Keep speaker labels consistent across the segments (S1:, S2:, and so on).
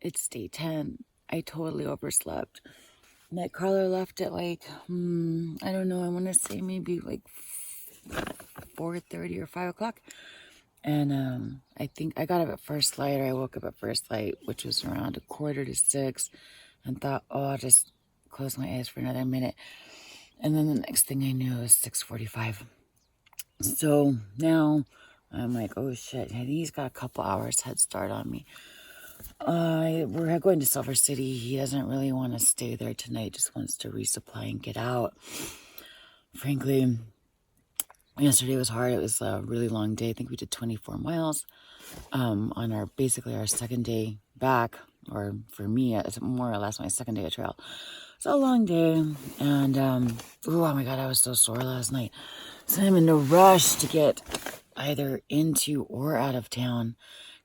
S1: It's day 10. I totally overslept. Nightcrawler left at like, I don't know, I want to say maybe like 4:30 or 5 o'clock. And I think I got up at first light, or I woke up at first light, which was around 5:45, and thought, oh, I'll just close my eyes for another minute. And then the next thing I knew, it was 6:45. So now I'm like, oh shit, he's got a couple hours head start on me. We're going to Silver City. He doesn't really want to stay there tonight, just wants to resupply and get out. Frankly, yesterday was hard. It was a really long day. I think we did 24 miles on basically our second day back, or for me, it's more or less my second day of trail. It's a long day, and oh my god, I was so sore last night. So I'm in a rush to get either into or out of town,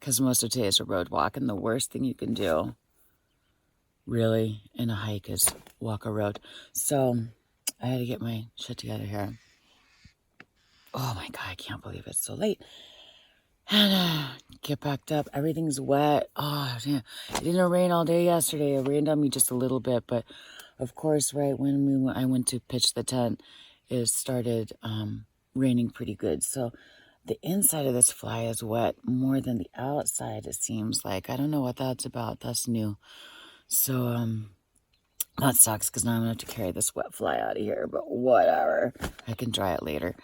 S1: because most of today is a road walk, and the worst thing you can do, really, in a hike is walk a road. So I had to get my shit together here. Oh my god, I can't believe it's so late. And get packed up. Everything's wet. Oh, yeah. It didn't rain all day yesterday. It rained on me just a little bit, but of course, right when I went to pitch the tent, it started raining pretty good. So the inside of this fly is wet more than the outside, it seems like. I don't know what that's about. That's new. So that sucks, because now I'm going to have to carry this wet fly out of here. But whatever. I can dry it later.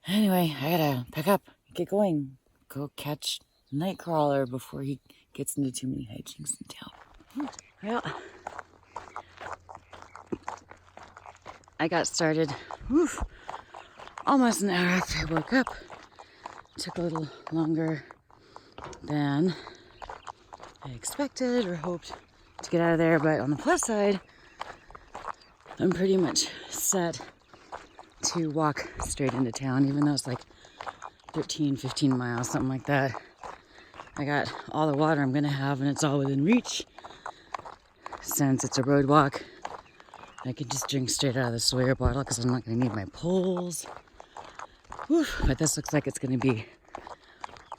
S1: Anyway, I gotta pack up, get going, go catch Nightcrawler before he gets into too many hijinks in town. Well, I got started almost an hour after I woke up. Took a little longer than I expected or hoped to get out of there, but on the plus side, I'm pretty much set to walk straight into town, even though it's like 13, 15 miles, something like that. I got all the water I'm gonna have, and it's all within reach. Since it's a road walk, I can just drink straight out of the Sawyer bottle, because I'm not gonna need my poles. But this looks like it's gonna be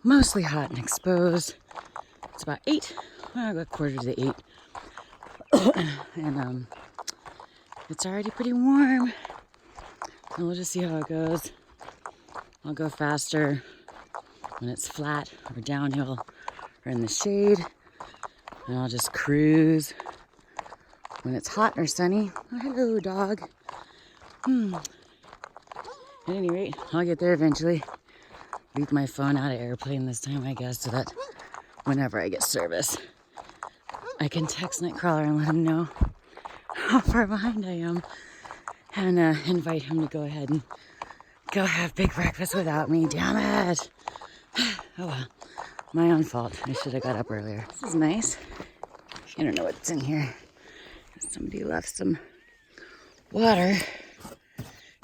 S1: mostly hot and exposed. It's about 8, well, I got 7:45 to 8. And it's already pretty warm. And we'll just see how it goes. I'll go faster when it's flat or downhill or in the shade. And I'll just cruise when it's hot or sunny. Oh, hello, dog. At any rate, I'll get there eventually. Leave my phone out of airplane this time, I guess, so that whenever I get service, I can text Nightcrawler and let him know how far behind I am, and invite him to go ahead and go have big breakfast without me. Damn it! Oh well, my own fault. I should have got up earlier. This is nice. I don't know what's in here. Somebody left some water.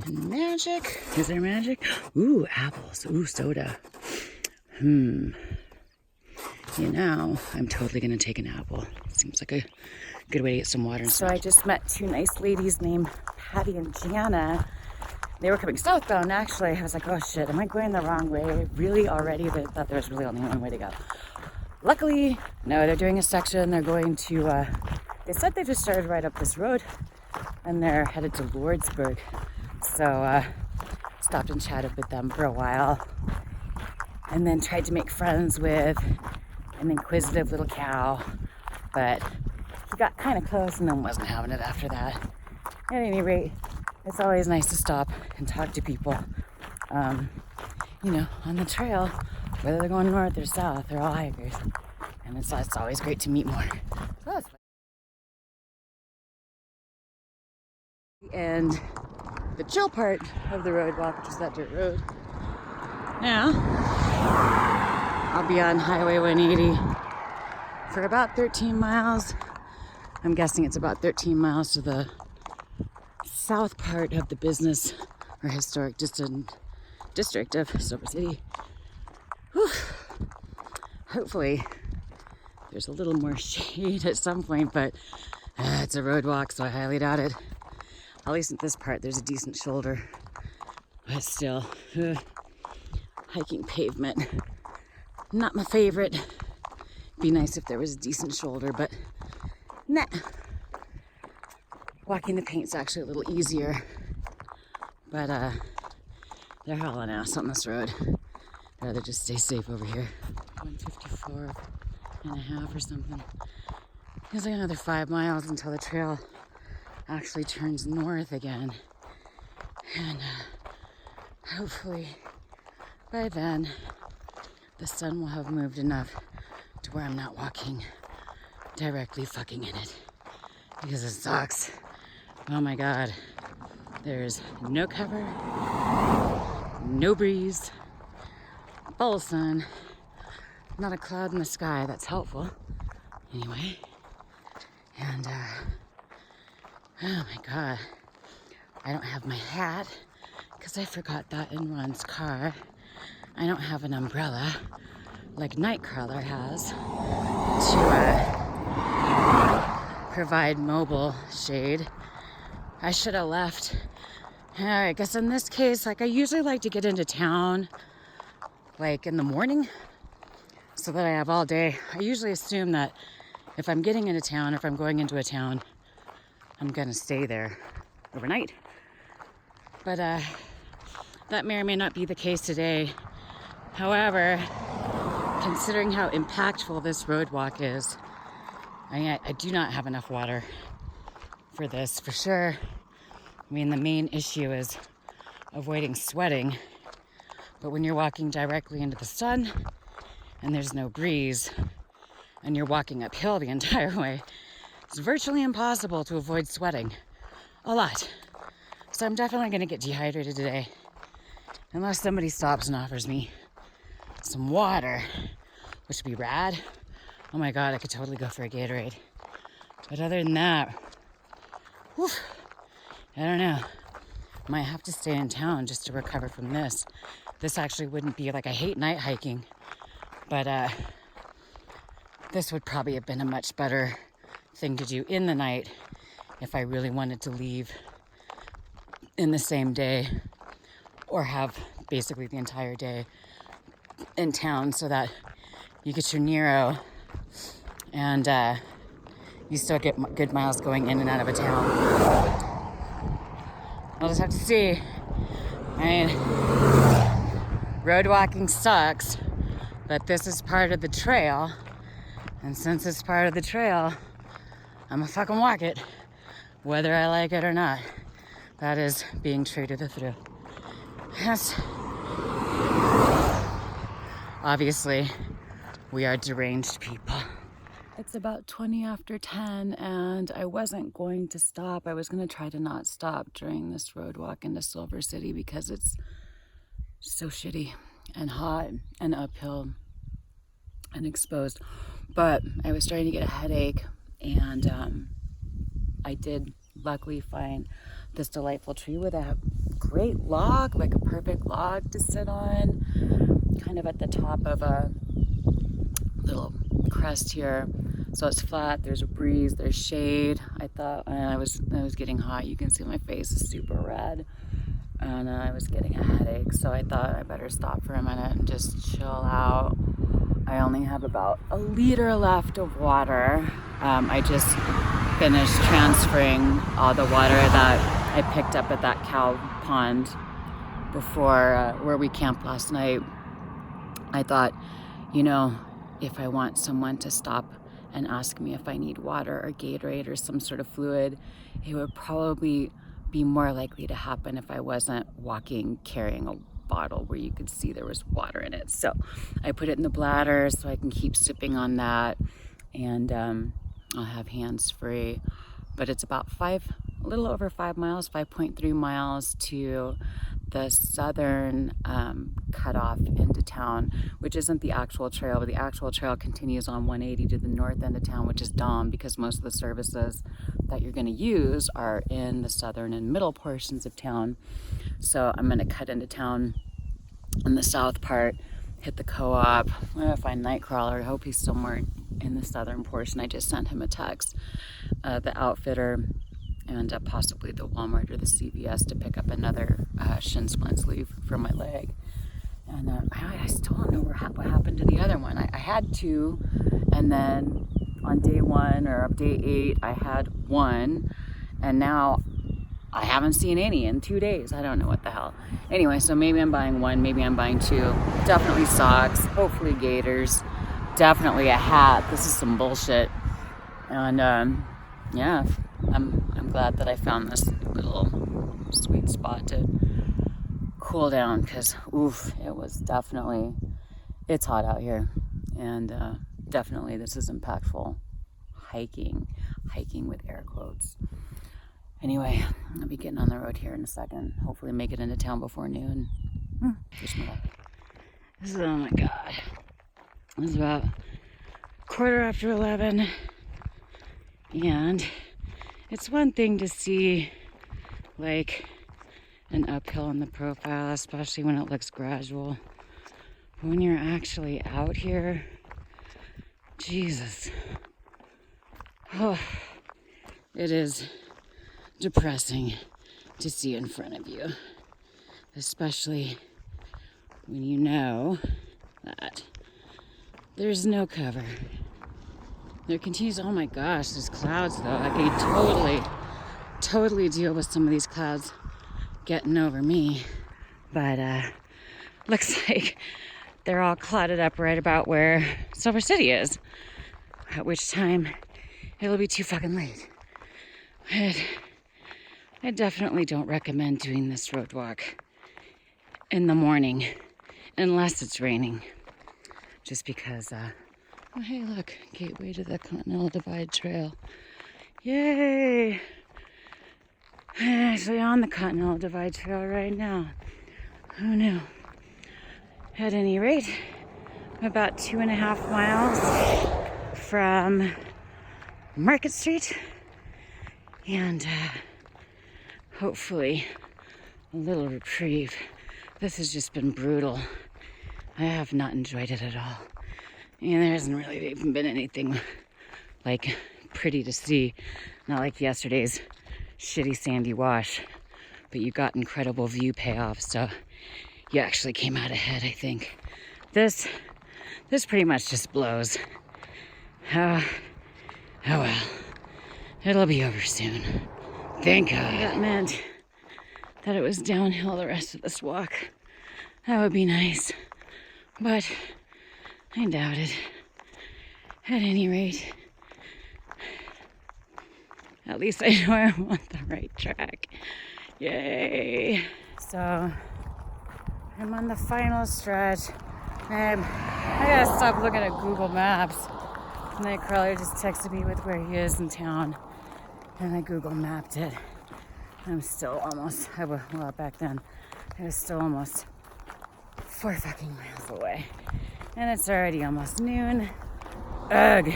S1: And magic. Is there magic? Ooh, apples. Ooh, soda. You know, I'm totally gonna take an apple. Seems like a good way to get some water. So I just met 2 nice ladies named Patty and Jana. They were coming southbound, actually. I was like, oh shit, am I going the wrong way? Really already? They thought there was really only one way to go. Luckily, no, they're doing a section. They're going to, they said they just started right up this road, and they're headed to Lordsburg. So, stopped and chatted with them for a while, and then tried to make friends with an inquisitive little cow, but he got kind of close and then wasn't having it after that. At any rate, it's always nice to stop and talk to people, you know, on the trail, whether they're going north or south, they're all hikers, and it's always great to meet more. So that's fun. And the chill part of the road walk, which is that dirt road. Now, I'll be on Highway 180 for about 13 miles. I'm guessing it's about 13 miles to the south part of the business or historic district of Silver City. Whew. Hopefully, there's a little more shade at some point, but it's a road walk, so I highly doubt it. At least at this part, there's a decent shoulder, but still, hiking pavement, not my favorite. Be nice if there was a decent shoulder, but nah. Walking the paint's actually a little easier, but they're hauling ass on this road. I'd rather just stay safe over here. 154 and a half or something. Feels like another 5 miles until the trail actually turns north again. And hopefully by then the sun will have moved enough to where I'm not walking directly fucking in it, because it sucks. Oh my God. There's no cover, no breeze, full sun, not a cloud in the sky. That's helpful. Anyway, and oh my God, I don't have my hat because I forgot that in Ron's car. I don't have an umbrella like Nightcrawler has to provide mobile shade. I should have left. I guess in this case, like, I usually like to get into town like in the morning so that I have all day. I usually assume that if I'm getting into town, or if I'm going into a town, I'm gonna stay there overnight. But that may or may not be the case today. However, considering how impactful this road walk is, I do not have enough water for this, for sure. I mean, the main issue is avoiding sweating, but when you're walking directly into the sun and there's no breeze and you're walking uphill the entire way, it's virtually impossible to avoid sweating a lot. So I'm definitely going to get dehydrated today, unless somebody stops and offers me some water, which would be rad. Oh my God, I could totally go for a Gatorade. But other than that, whew, I don't know. Might have to stay in town just to recover from this. This actually wouldn't be like, I hate night hiking, but this would probably have been a much better thing to do in the night if I really wanted to leave in the same day, or have basically the entire day in town, so that you get your Nero and you still get good miles going in and out of a town. We'll just have to see. I mean, road walking sucks, but this is part of the trail. And since it's part of the trail, I'm gonna fucking walk it, whether I like it or not. That is being true to the through. Yes. Obviously, we are deranged people. It's about 20 after 10, and I wasn't going to stop. I was going to try to not stop during this road walk into Silver City because it's so shitty and hot and uphill and exposed. But I was starting to get a headache, and I did luckily find this delightful tree with a great log, like a perfect log to sit on, kind of at the top of a little crest here. So it's flat, there's a breeze, there's shade. I thought, and I was getting hot. You can see my face is super red, and I was getting a headache. So I thought I better stop for a minute and just chill out. I only have about a liter left of water. I just finished transferring all the water that I picked up at that cow pond before where we camped last night. I thought, you know, if I want someone to stop and ask me if I need water or Gatorade or some sort of fluid, it would probably be more likely to happen if I wasn't walking carrying a bottle where you could see there was water in it. So I put it in the bladder so I can keep sipping on that, and I'll have hands free. But it's about a little over 5 miles, 5.3 miles to the southern cutoff into town, which isn't the actual trail, but the actual trail continues on 180 to the north end of town, which is dumb because most of the services that you're going to use are in the southern and middle portions of town. So I'm going to cut into town in the south part, hit the co-op. I'm going to find Nightcrawler. I hope he's somewhere in the southern portion. I just sent him a text, the outfitter, and possibly the Walmart or the CVS to pick up another shin splint sleeve for my leg. And I still don't know what happened to the other one. I had 2, and then on day 1 or day 8, I had 1, and now I haven't seen any in 2 days. I don't know what the hell. Anyway, so maybe I'm buying 1, maybe I'm buying 2. Definitely socks, hopefully gaiters, definitely a hat. This is some bullshit. And yeah, I'm glad that I found this little sweet spot to cool down, because oof, it's hot out here, and definitely this is impactful hiking with air quotes. Anyway, I'll be getting on the road here in a second. Hopefully make it into town before noon. Wish me luck. Oh my God. It's about 11:15, and it's one thing to see like an uphill in the profile, especially when it looks gradual. But when you're actually out here, Jesus. Oh, it is depressing to see in front of you, especially when you know that there's no cover. There continues, oh my gosh, there's clouds though. I could totally deal with some of these clouds getting over me, but looks like they're all clouded up right about where Silver City is, at which time it'll be too fucking late. I definitely don't recommend doing this road walk in the morning unless it's raining, just because oh hey look, gateway to the Continental Divide Trail. Yay! I'm actually on the Continental Divide Trail right now. Who knew? At any rate, I'm about 2.5 miles from Market Street, and hopefully a little reprieve. This has just been brutal. I have not enjoyed it at all. And there hasn't really even been anything like pretty to see. Not like yesterday's shitty sandy wash, but you got incredible view payoff, so you actually came out ahead, I think. This pretty much just blows. Oh well, it'll be over soon. Thank God. That meant that it was downhill the rest of this walk. That would be nice, but I doubt it. At any rate, at least I know I'm on the right track. Yay. So I'm on the final stretch. I gotta stop looking at Google Maps. Nightcrawler just texted me with where he is in town, and I Google mapped it. I'm still almost, well, back then, I was still almost 4 fucking miles away. And it's already almost noon. Ugh.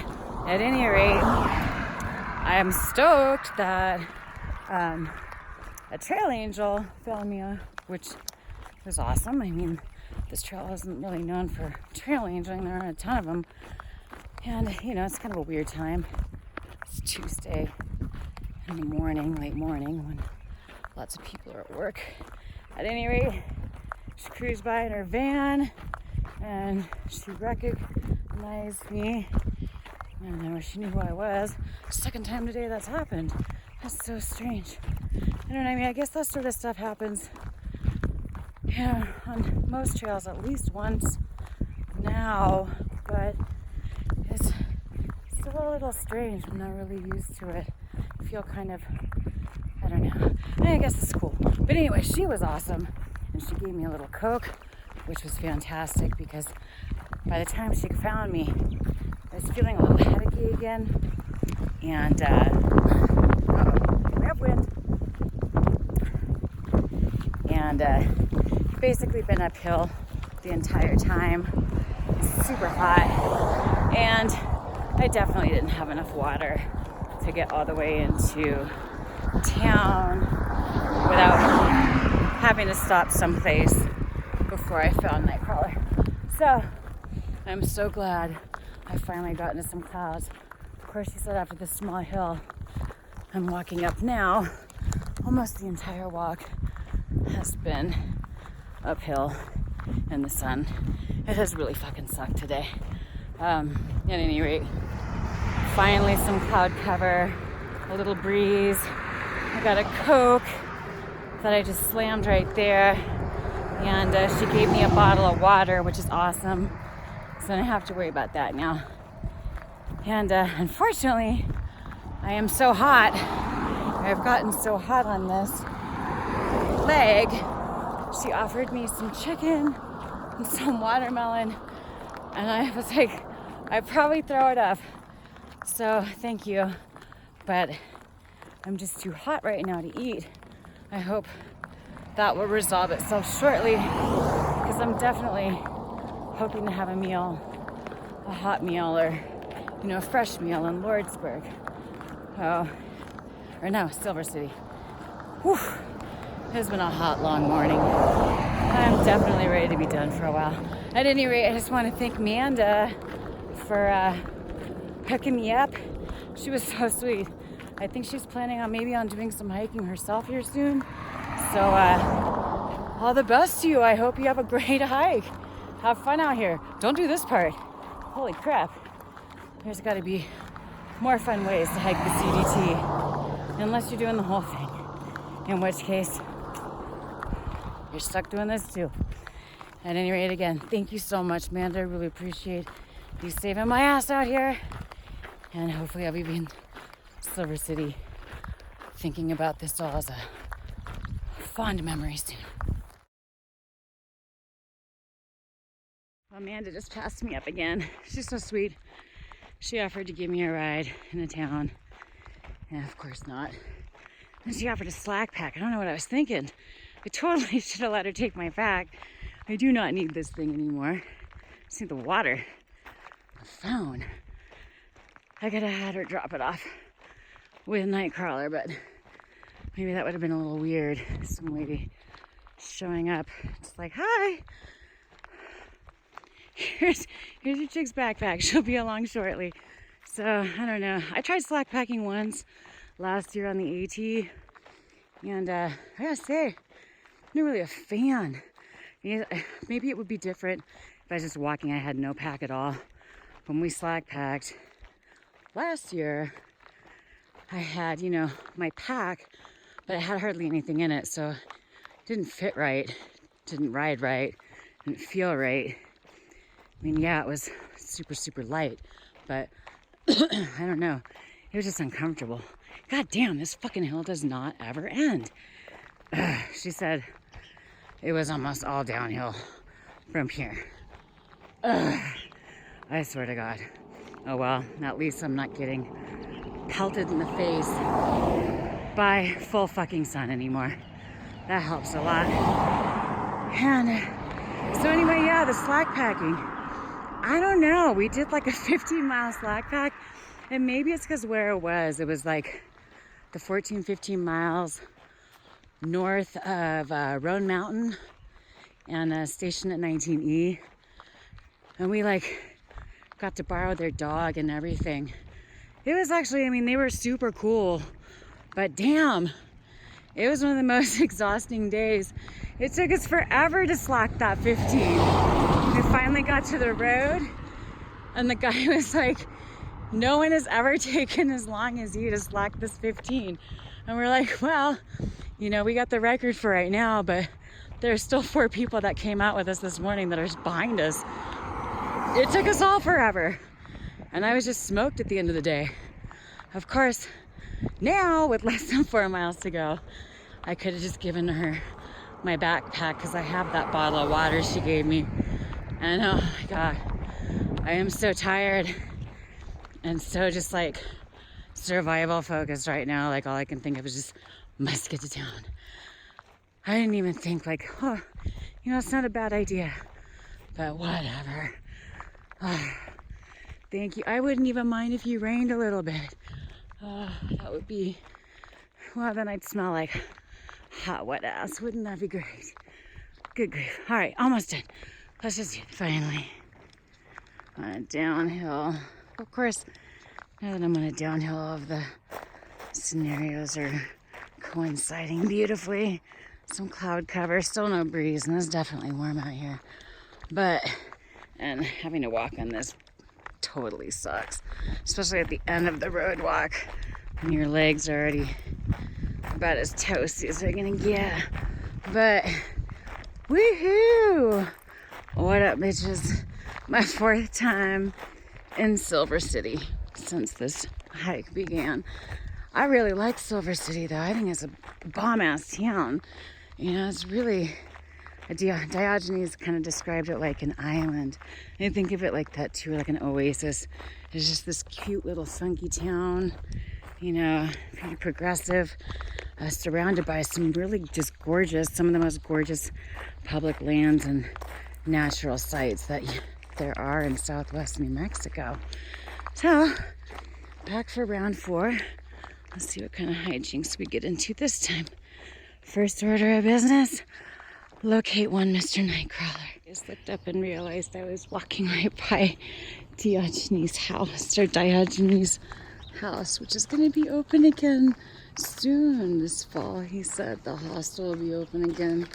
S1: At any rate, I am stoked that a trail angel found me, which was awesome. I mean, this trail isn't really known for trail angeling. There aren't a ton of them. And, you know, it's kind of a weird time. It's Tuesday in the morning, late morning, when lots of people are at work. At any rate, she cruised by in her van, and she recognized me. And then when she knew who I was, second time today that's happened. That's so strange. I don't know, I mean, I guess that sort of stuff happens, yeah, on most trails at least once now, but it's still a little strange. I'm not really used to it. I feel kind of, I don't know. I guess it's cool. But anyway, she was awesome, and she gave me a little Coke, which was fantastic, because by the time she found me, I was feeling a little headachy again, and we have wind, and basically been uphill the entire time. It's super hot, and I definitely didn't have enough water to get all the way into town without having to stop someplace before I found Nightcrawler. So I'm so glad I finally got into some clouds. Of course, she said after this small hill I'm walking up now, almost the entire walk has been uphill. in the sun. It has really fucking sucked today. At any rate, finally some cloud cover, a little breeze. I got a Coke that I just slammed right there, and she gave me a bottle of water, which is awesome. So I don't have to worry about that now. And unfortunately, I am so hot. I've gotten so hot on this leg. She offered me some chicken and some watermelon, and I was like, I'd probably throw it up. So thank you, but I'm just too hot right now to eat. I hope that will resolve itself shortly, because I'm definitely hoping to have a meal, a hot meal, or a fresh meal in Lordsburg. Silver City. Whew. It's been a hot, long morning. I'm definitely ready to be done for a while. At any rate, I just want to thank Amanda for hooking me up. She was so sweet. I think she's planning on maybe doing some hiking herself here soon. So all the best to you. I hope you have a great hike. Have fun out here. Don't do this part. Holy crap. There's got to be more fun ways to hike the CDT, unless you're doing the whole thing, in which case you're stuck doing this too. At any rate, again, thank you so much, Amanda. I really appreciate you saving my ass out here, and hopefully I'll be in Silver City thinking about this all as a fond memory soon. Amanda just passed me up again. She's so sweet. She offered to give me a ride into town. And of course not. Then she offered a slack pack. I don't know what I was thinking. I totally should have let her take my pack. I do not need this thing anymore. I just need the water. The phone. I could have had her drop it off with Nightcrawler, but maybe that would have been a little weird. Some lady showing up. Just like, hi. Here's your chick's backpack. She'll be along shortly. So, I don't know. I tried slack packing once last year on the AT. And I gotta say, I'm not really a fan. Maybe it would be different if I was just walking. I had no pack at all. When we slack packed last year, I had, my pack, but it had hardly anything in it. So it didn't fit right, didn't ride right, didn't feel right. I mean, yeah, it was super, super light, but I don't know. It was just uncomfortable. God damn, this fucking hill does not ever end. She said it was almost all downhill from here. I swear to God. Oh well, at least I'm not getting pelted in the face by full fucking sun anymore. That helps a lot. And so anyway, yeah, the slack packing. I don't know. We did like a 15-mile slack pack, and maybe it's because where it was like the 15 miles north of Roan Mountain and stationed at 19E. And we got to borrow their dog and everything. It was actually, they were super cool, but damn, it was one of the most exhausting days. It took us forever to slack that 15. We finally got to the road, and the guy was like, no one has ever taken as long as you to slack this 15. And we're like, well, we got the record for right now, but there's still 4 people that came out with us this morning that are just behind us. It took us all forever. And I was just smoked at the end of the day. Of course, now with less than 4 miles to go, I could have just given her my backpack because I have that bottle of water she gave me. And oh my God, I am so tired and so just survival focused right now. All I can think of is just must get to town. I didn't even think it's not a bad idea, but whatever. Thank you. I wouldn't even mind if you rained a little bit. That would be, well, then I'd smell like hot, wet ass. Wouldn't that be great? Good grief. All right, almost done. Let's just do it finally. On a downhill. Of course, now that I'm on a downhill, all of the scenarios are coinciding beautifully. Some cloud cover, still no breeze, and it's definitely warm out here. And having to walk on this totally sucks, especially at the end of the road walk when your legs are already about as toasty as they're gonna get. But woohoo! What up, bitches? My 4th time in Silver City since this hike began. I really like Silver City though. I think it's a bomb-ass town. You know, it's really, Diogenes kind of described it like an island. I think of it like that too, like an oasis. It's just this cute little sunky town, you know, pretty progressive, surrounded by some really just gorgeous, some of the most gorgeous public lands and natural sites that there are in southwest New Mexico. So, back for round 4. Let's see what kind of hijinks we get into this time. First order of business, locate one Mr. Nightcrawler. I just looked up and realized I was walking right by Diogenes' house, which is going to be open again soon this fall. He said the hostel will be open again,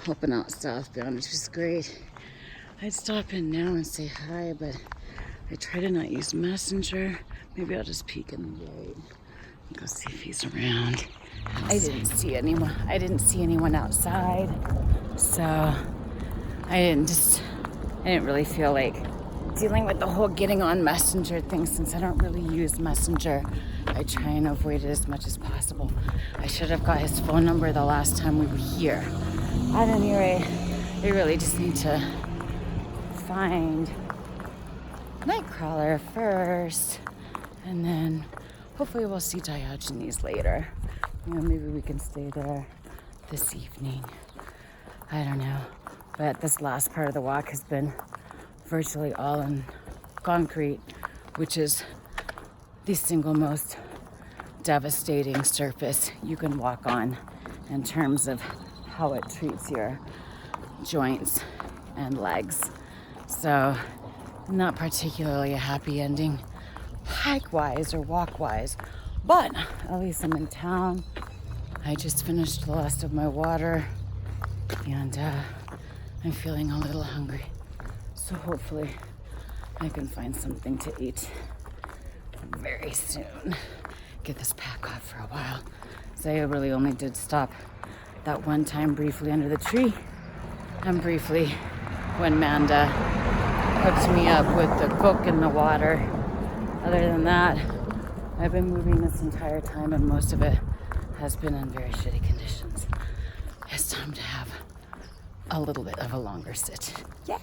S1: helping out southbound, which is great. I'd stop in now and say hi, but I try to not use Messenger. Maybe I'll just peek in the gate and go see if he's around. I didn't see anyone outside, so I didn't really feel like dealing with the whole getting on Messenger thing, since I don't really use Messenger. I try and avoid it as much as possible. I should have got his phone number the last time we were here. At any rate, we really just need to find Nightcrawler first, and then hopefully we'll see Diogenes later. You know, maybe we can stay there this evening. I don't know. But this last part of the walk has been virtually all in concrete, which is the single most devastating surface you can walk on in terms of how it treats your joints and legs. So, not particularly a happy ending, hike-wise or walk-wise. But at least I'm in town. I just finished the last of my water, and I'm feeling a little hungry. So hopefully I can find something to eat very soon. Get this pack off for a while. So I really only did stop that one time briefly under the tree, and briefly when Manda hooked me up with the cook in the water. Other than that, I've been moving this entire time, and most of it has been in very shitty conditions. It's time to have a little bit of a longer sit. Yay!